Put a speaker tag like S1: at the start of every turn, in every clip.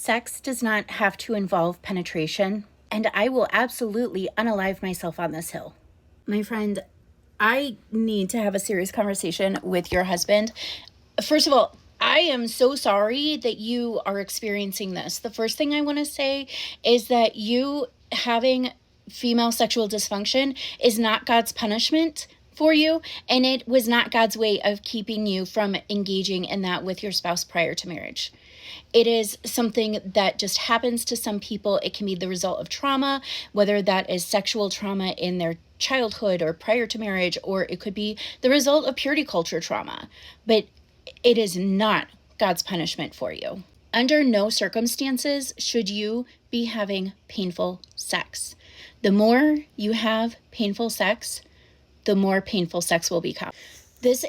S1: Sex does not have to involve penetration, and I will absolutely unalive myself on this hill. My friend, I need to have a serious conversation with your husband. First of all, I am so sorry that you are experiencing this. The first thing I want to say is that you having female sexual dysfunction is not God's punishment for you, and it was not God's way of keeping you from engaging in that with your spouse prior to marriage. It is something that just happens to some people. It can be the result of trauma, whether that is sexual trauma in their childhood or prior to marriage, or it could be the result of purity culture trauma. But it is not God's punishment for you. Under no circumstances should you be having painful sex. The more you have painful sex, the more painful sex will become. This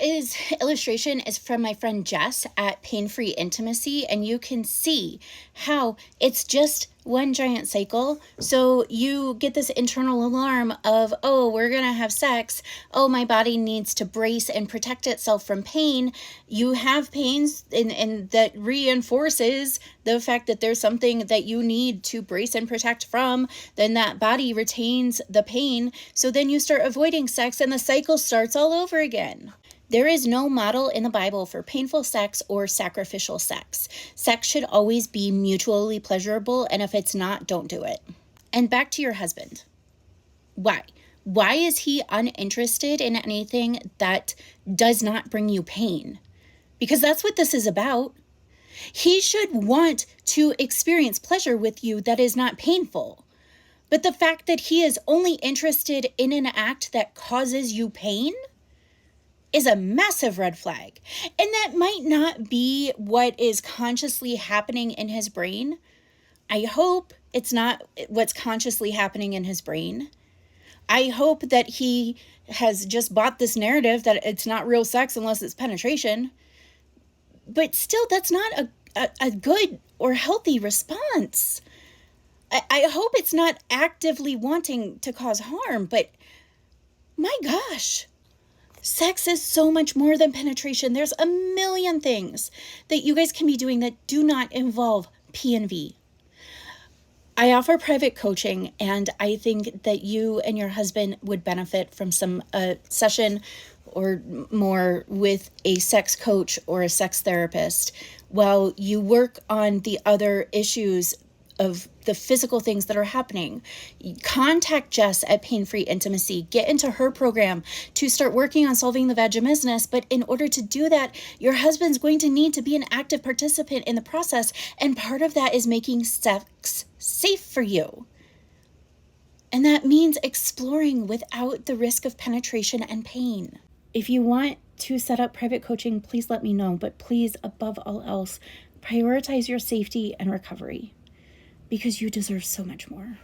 S1: illustration is from my friend Jess at Pain Free Intimacy, and you can see how it's just one giant cycle. So you get this internal alarm of, oh, we're going to have sex. Oh, my body needs to brace and protect itself from pain. You have pains, and that reinforces the fact that there's something that you need to brace and protect from. Then that body retains the pain. So then you start avoiding sex, and the cycle starts all over again. There is no model in the Bible for painful sex or sacrificial sex. Sex should always be mutually pleasurable, and if it's not, don't do it. And back to your husband. Why? Why is he uninterested in anything that does not bring you pain? Because that's what this is about. He should want to experience pleasure with you that is not painful. But the fact that he is only interested in an act that causes you pain is a massive red flag. And that might not be what is consciously happening in his brain. I hope it's not what's consciously happening in his brain. I hope that he has just bought this narrative that it's not real sex unless it's penetration. But still, that's not a good or healthy response. I hope it's not actively wanting to cause harm, but my gosh. Sex is so much more than penetration. There's a million things that you guys can be doing that do not involve P&V. I offer private coaching, and I think that you and your husband would benefit from some session or more with a sex coach or a sex therapist while you work on the other issues of the physical things that are happening. Contact Jess at Pain Free Intimacy. Get into her program to start working on solving the vaginismus. But in order to do that, your husband's going to need to be an active participant in the process. And part of that is making sex safe for you. And that means exploring without the risk of penetration and pain. If you want to set up private coaching, please let me know. But please, above all else, prioritize your safety and recovery, because you deserve so much more.